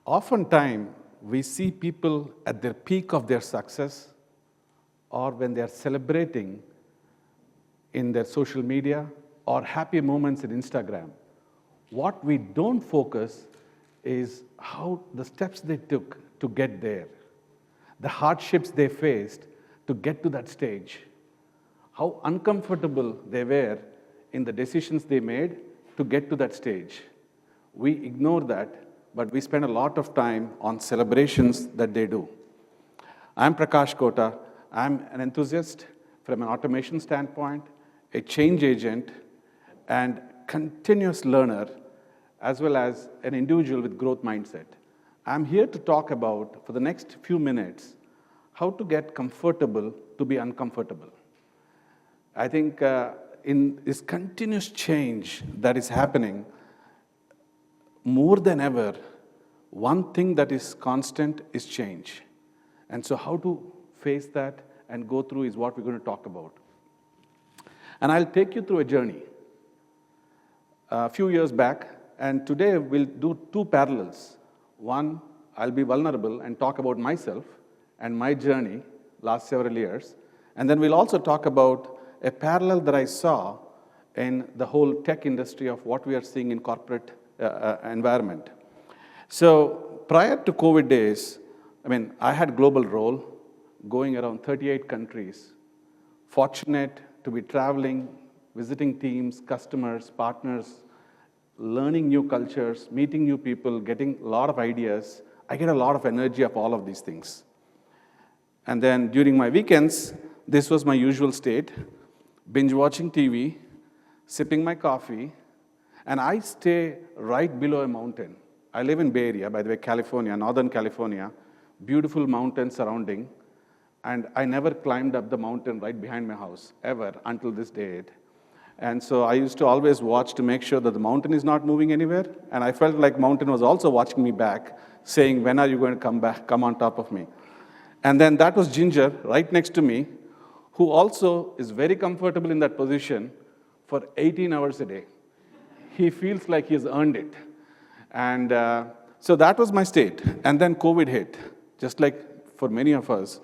Oftentimes, we see people at their peak of their success or when they are celebrating in their social media or happy moments in Instagram. What we don't focus is how the steps they took to get there, the hardships they faced to get to that stage, how uncomfortable they were in the decisions they made to get to that stage. We ignore that, but we spend a lot of time on celebrations that they do. I'm Prakash Kota. I'm an enthusiast from an automation standpoint, a change agent, and continuous learner, as well as an individual with growth mindset. I'm here to talk about, for the next few minutes, how to get comfortable to be uncomfortable. I think in this continuous change that is happening, more than ever, one thing that is constant is change. And so how to face that and go through is what we're going to talk about. And I'll take you through a journey a few years back, and today we'll do two parallels. One, I'll be vulnerable and talk about myself and my journey last several years. And then we'll also talk about a parallel that I saw in the whole tech industry of what we are seeing in corporate environment. So prior to COVID days, I had global role, going around 38 countries, fortunate to be traveling, visiting teams, customers, partners, learning new cultures, meeting new people, getting a lot of ideas. I get a lot of energy of all of these things. And then during my weekends, this was my usual state, binge watching TV, sipping my coffee, and I stay right below a mountain. I live in Bay Area, by the way, California, Northern California, beautiful mountains surrounding, and I never climbed up the mountain right behind my house, ever, until this date. And so I used to always watch to make sure that the mountain is not moving anywhere, and I felt like mountain was also watching me back, saying, when are you going to come back, come on top of me? And then that was Ginger, right next to me, who also is very comfortable in that position for 18 hours a day. He feels like he has earned it. And so that was my state. And then COVID hit, just like for many of us.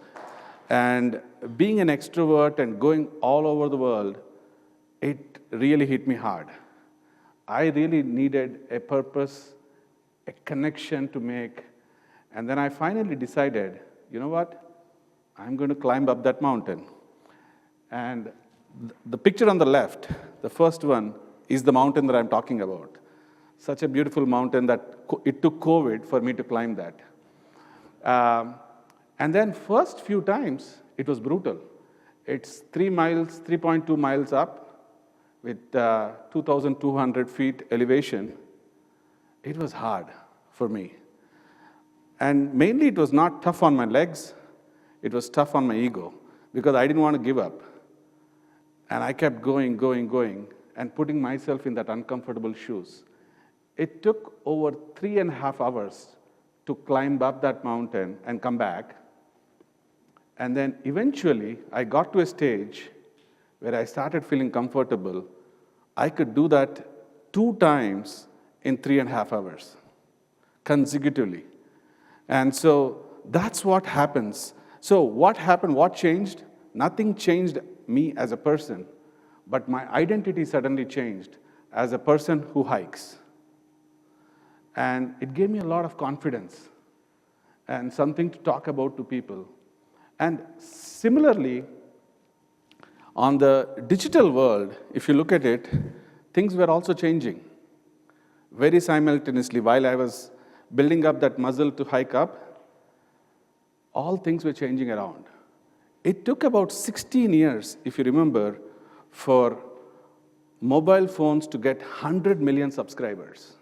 And being an extrovert and going all over the world, it really hit me hard. I really needed a purpose, a connection to make. And then I finally decided, you know what? I'm going to climb up that mountain. And the picture on the left, the first one, is the mountain that I'm talking about. Such a beautiful mountain that it took COVID for me to climb that. And then first few times, it was brutal. It's 3.2 miles up with 2,200 feet elevation. It was hard for me. And mainly it was not tough on my legs, it was tough on my ego, because I didn't want to give up. And I kept going, and putting myself in that uncomfortable shoes. It took over 3.5 hours to climb up that mountain and come back. And then eventually, I got to a stage where I started feeling comfortable. I could do that 2 times in 3.5 hours, consecutively. And so that's what happens. So what happened? What changed? Nothing changed me as a person, but my identity suddenly changed as a person who hikes. And it gave me a lot of confidence and something to talk about to people. And similarly, on the digital world, if you look at it, things were also changing very simultaneously. While I was building up that muscle to hike up, all things were changing around. It took about 16 years, if you remember, for mobile phones to get 100 million subscribers.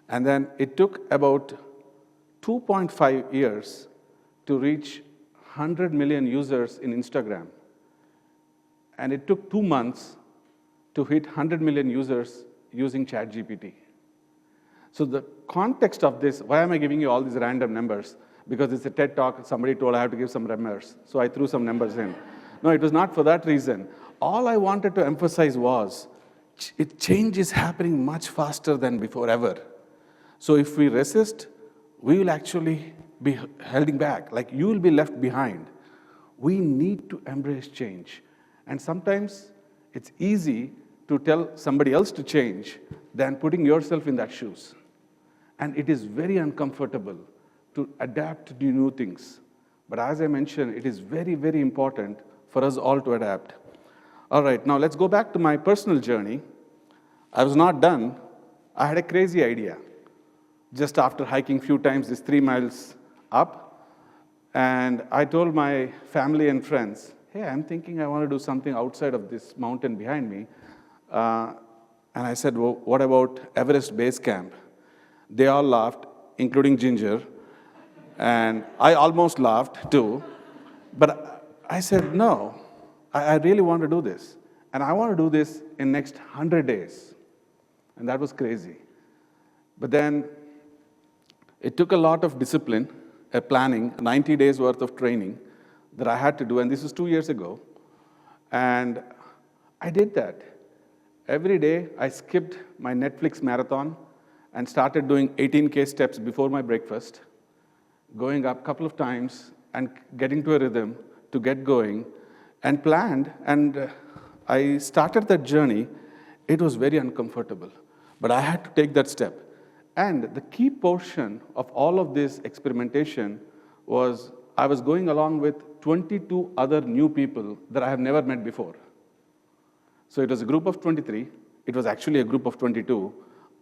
And then it took about 2.5 years to reach 100 million users in Instagram. And it took 2 months to hit 100 million users using ChatGPT. So the context of this, why am I giving you all these random numbers? Because it's a TED Talk, somebody told I have to give some numbers. So I threw some numbers in. No, it was not for that reason. All I wanted to emphasize was, change is happening much faster than before ever. So if we resist we will actually be holding back, like you will be left behind. We need to embrace change. And sometimes it's easy to tell somebody else to change than putting yourself in that shoes. And it is very uncomfortable to adapt to new things. But as I mentioned, it is very, very important for us all to adapt. All right, now let's go back to my personal journey. I was not done. I had a crazy idea. Just after hiking a few times, this 3 miles up, and I told my family and friends, hey, I'm thinking I want to do something outside of this mountain behind me. And I said, well, what about Everest Base Camp? They all laughed, including Ginger, and I almost laughed too. But I said, no, I really want to do this. And I want to do this in next 100 days. And that was crazy. But then it took a lot of discipline, planning, 90 days worth of training that I had to do, and this was 2 years ago. And I did that. Every day, I skipped my Netflix marathon and started doing 18K steps before my breakfast, going up a couple of times and getting to a rhythm to get going, and planned. And I started that journey. It was very uncomfortable, but I had to take that step. And the key portion of all of this experimentation was I was going along with 22 other new people that I have never met before. So it was a group of 23. It was actually a group of 22.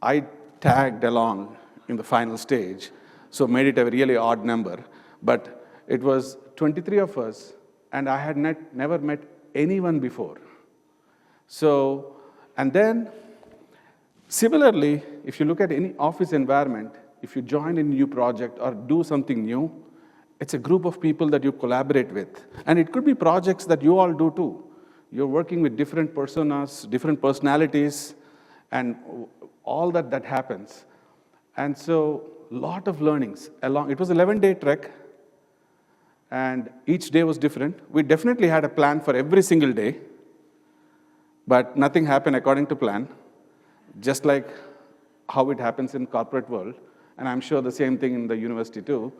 I tagged along in the final stage, so made it a really odd number. But it was 23 of us, and I had never met anyone before. So, and then, similarly, if you look at any office environment, if you join a new project or do something new, it's a group of people that you collaborate with. And it could be projects that you all do too. You're working with different personas, different personalities, and all that happens. And so, a lot of learnings. It was an 11-day trek, and each day was different. We definitely had a plan for every single day, but nothing happened according to plan, just like how it happens in corporate world. And I'm sure the same thing in the university too,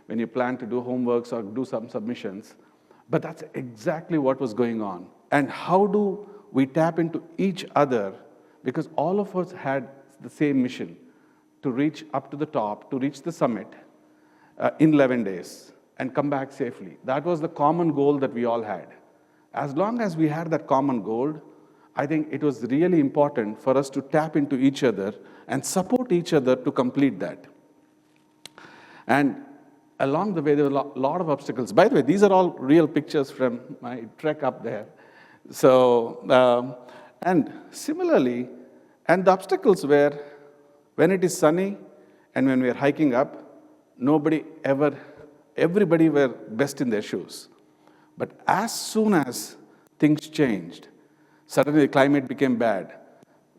when you plan to do homeworks or do some submissions. But that's exactly what was going on. And how do we tap into each other? Because all of us had the same mission, to reach up to the top, to reach the summit in 11 days and come back safely. That was the common goal that we all had. As long as we had that common goal, I think it was really important for us to tap into each other and support each other to complete that. And along the way, there were a lot of obstacles. By the way, these are all real pictures from my trek up there. So, and similarly, and the obstacles were when it is sunny and when we are hiking up, everybody were best in their shoes. But as soon as things changed, suddenly the climate became bad.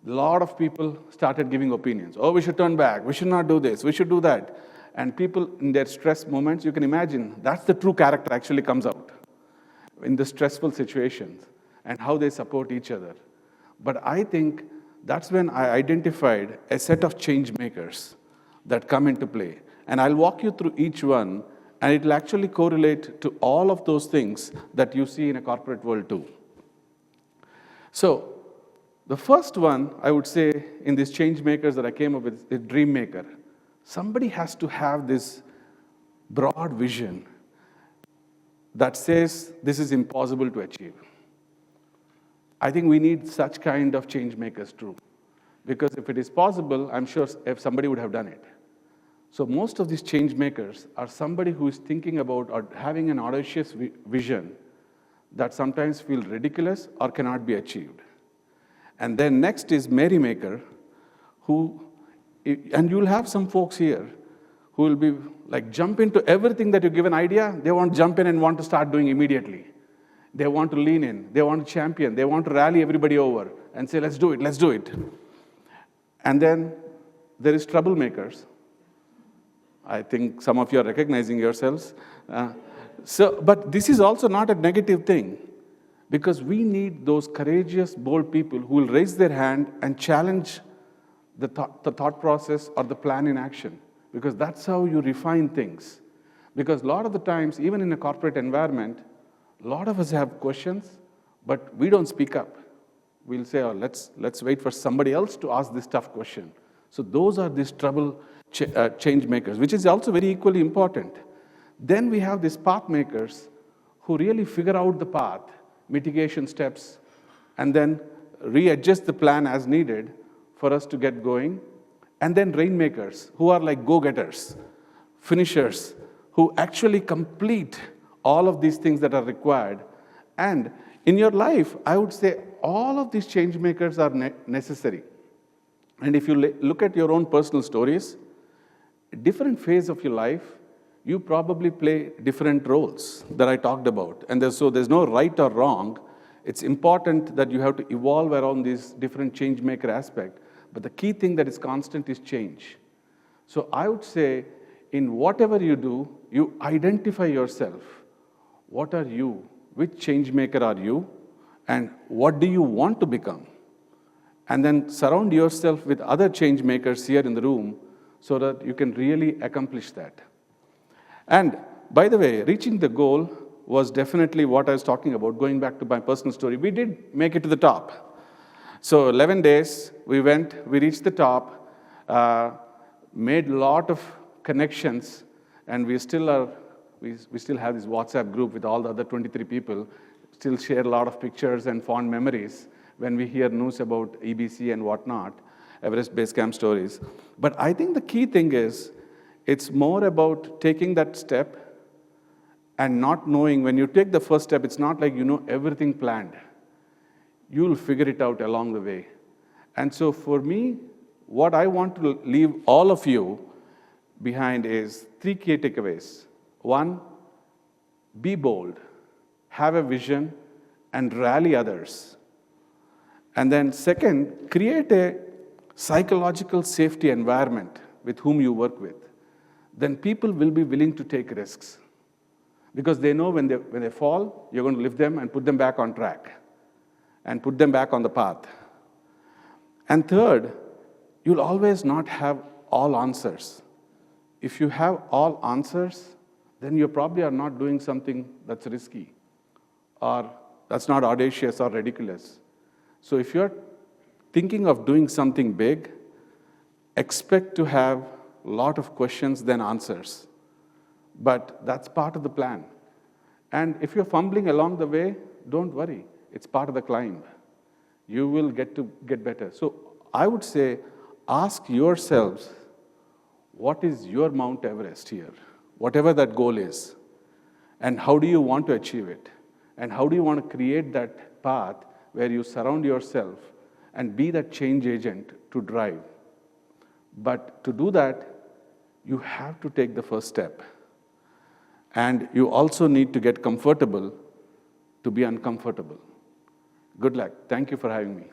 A lot of people started giving opinions. Oh, we should turn back. We should not do this. We should do that. And people in their stress moments, you can imagine, that's the true character actually comes out in the stressful situations and how they support each other. But I think that's when I identified a set of change makers that come into play. And I'll walk you through each one, and it will actually correlate to all of those things that you see in a corporate world too. So the first one, I would say, in these change makers that I came up with, is dream maker. Somebody has to have this broad vision that says this is impossible to achieve. I think we need such kind of change makers too. Because if it is possible, I'm sure if somebody would have done it. So most of these change makers are somebody who is thinking about or having an audacious vision that sometimes feels ridiculous or cannot be achieved. And then next is merrymaker, and you'll have some folks here who will be like jump into everything that you give an idea, they want to jump in and want to start doing immediately. They want to lean in, they want to champion, they want to rally everybody over and say, let's do it, let's do it. And then there is troublemakers. I think some of you are recognizing yourselves. But this is also not a negative thing, because we need those courageous, bold people who will raise their hand and challenge the thought process or the plan in action. because that's how you refine things. Because a lot of the times, even in a corporate environment, a lot of us have questions, but we don't speak up. We'll say, oh, let's wait for somebody else to ask this tough question. So those are these change makers, which is also very equally important. Then we have these path makers who really figure out the path, mitigation steps, and then readjust the plan as needed for us to get going. And then rainmakers, who are like go-getters, finishers, who actually complete all of these things that are required. And in your life, I would say all of these change makers are necessary. And if you look at your own personal stories, different phase of your life, you probably play different roles that I talked about. And so there's no right or wrong. It's important that you have to evolve around this different change maker aspect. But the key thing that is constant is change. So I would say, in whatever you do, you identify yourself. What are you? Which change maker are you? And what do you want to become? And then surround yourself with other change makers here in the room so that you can really accomplish that. And by the way, reaching the goal was definitely what I was talking about, going back to my personal story. We did make it to the top. So 11 days, we reached the top, made a lot of connections, and we still have this WhatsApp group with all the other 23 people, still share a lot of pictures and fond memories when we hear news about EBC and whatnot, Everest Base Camp stories. But I think the key thing is, it's more about taking that step and not knowing, when you take the first step, it's not like you know everything planned. You'll figure it out along the way. And so for me, what I want to leave all of you behind is 3 key takeaways. 1, be bold, have a vision, and rally others. And then second, create a psychological safety environment with whom you work with. Then people will be willing to take risks. Because they know when they fall, you're going to lift them and put them back on track and put them back on the path. And third, you'll always not have all answers. If you have all answers, then you probably are not doing something that's risky or that's not audacious or ridiculous. So if you're thinking of doing something big, expect to have a lot of questions than answers. But that's part of the plan. And if you're fumbling along the way, don't worry. It's part of the climb. You will get better. So I would say, ask yourselves, what is your Mount Everest here? Whatever that goal is. And how do you want to achieve it? And how do you want to create that path where you surround yourself and be that change agent to drive? But to do that, you have to take the first step. And you also need to get comfortable to be uncomfortable. Good luck. Thank you for having me.